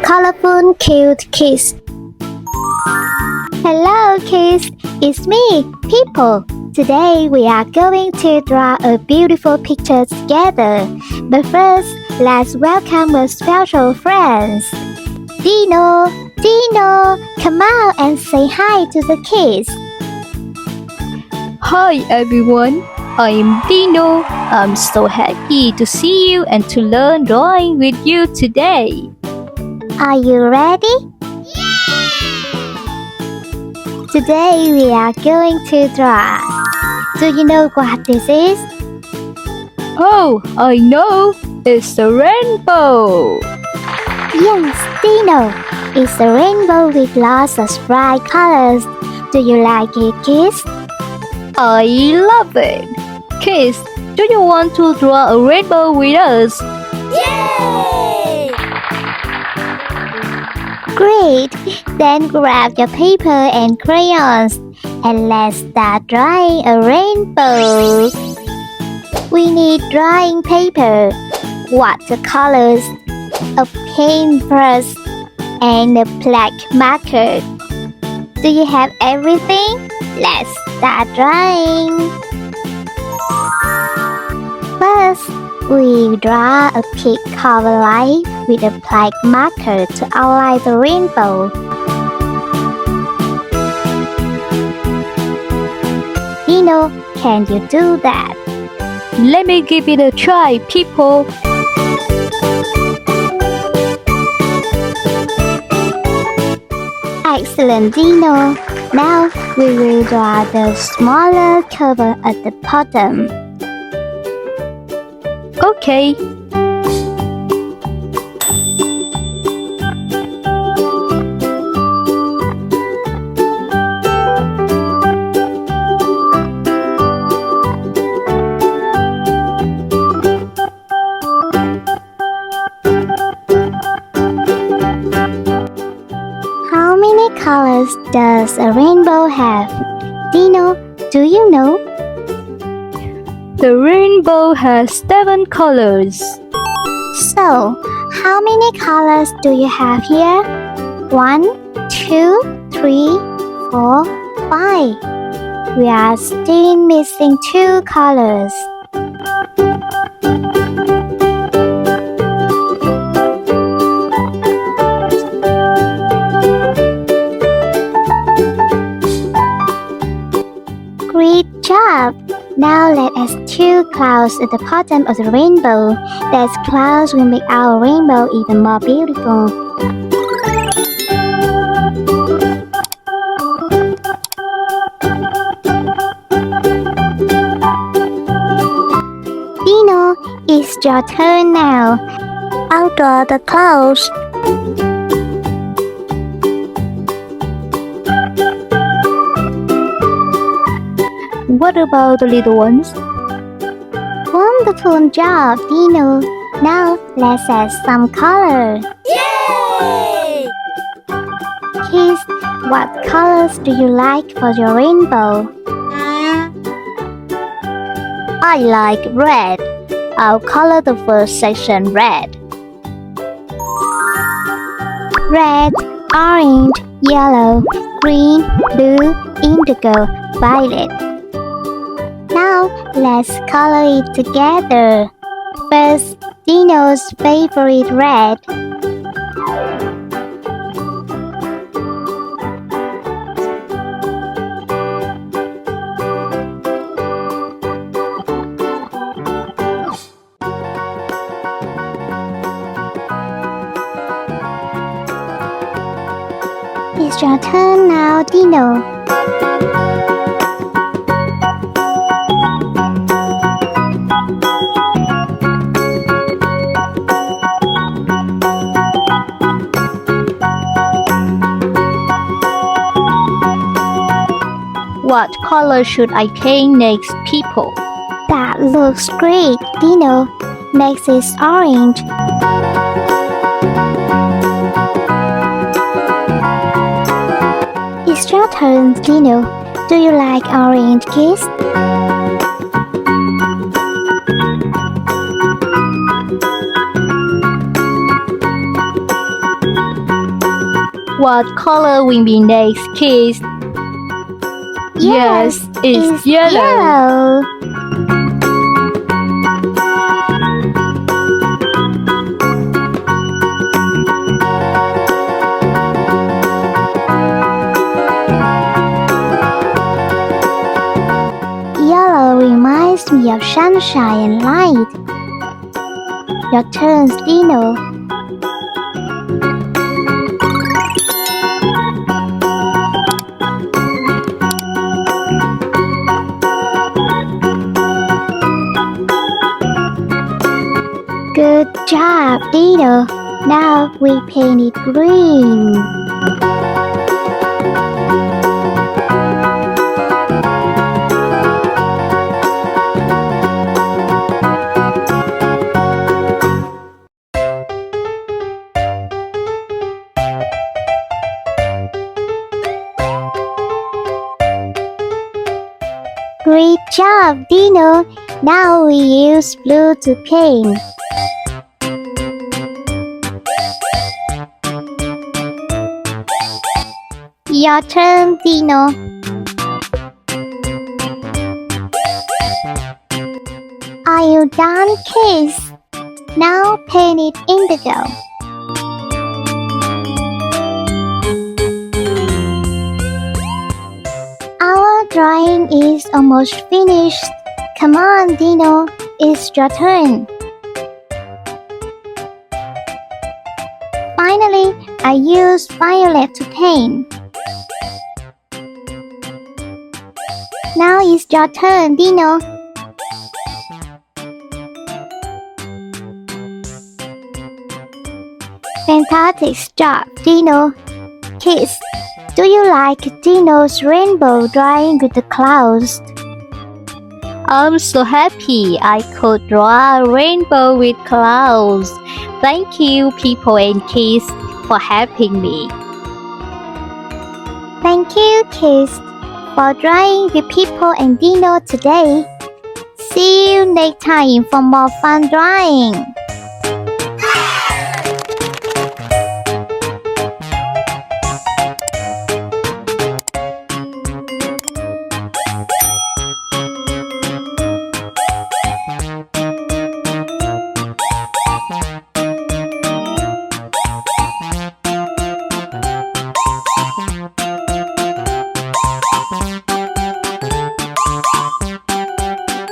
Colorful, cute kids. Hello kids, it's me, Pippo. Today we are going to draw a beautiful picture together. But first, let's welcome our special friends. Dino, come out and say hi to the kids. Hi everyone, I'm Dino. I'm so happy to see you and to learn drawing with you today. Are you ready? Today we are going to draw. Do you know what this is? Oh, I know. It's a rainbow. Yes, Dino. It's a rainbow with lots of bright colors. Do you like it, kids? I love it. Kids, do you want to draw a rainbow with us? Yay! Great! Then grab your paper and crayons and let's start drawing a rainbow. We need drawing paper, watercolors, a paintbrush, and a black marker. Do you have everything? Let's start drawing. First, we draw a pig cover line with a black marker to outline the rainbow. Dino, can you do that? Let me give it a try, people. Excellent, Dino. Now we will draw the smaller cover at the bottom. Okay. How many colors does a rainbow have? Dino, do you know? The rainbow has 7 colors. So, how many colors do you have here? 1, 2, 3, 4, 5. We are still missing 2 colors. Great job! Now let us 2 clouds at the bottom of the rainbow. These clouds will make our rainbow even more beautiful. Dino, it's your turn now. I'll draw the clouds. What about the little ones? Wonderful job, Dino. Now let's add some color. Yay! Kids, what colors do you like for your rainbow? I like red. I'll color the first section red. Red, orange, yellow, green, blue, indigo, violet. Now let's color it together. First, Dino's favorite red. It's your turn now, Dino. What color should I paint next, people? That looks great, Dino. Next is orange. It's your turn, Dino. Do you like orange kiss? What color will be next kiss? Yes, it's yellow. Yellow reminds me of sunshine and light. Your turn, Dino. Good job, Dino. Now we paint it green. Great job, Dino. Now we use blue to paint. Your turn, Dino. Are you done, kids? Now paint it indigo. Our drawing is almost finished. Come on, Dino. It's your turn. Finally, I used violet to paint. Now it's your turn, Dino. Fantastic job, Dino. Kids, do you like Dino's rainbow drawing with the clouds? I'm so happy I could draw a rainbow with clouds. Thank you, Pippo and kids, for helping me. Thank you, kids, for drawing with Pippo and Dino today. See you next time for more fun drawing.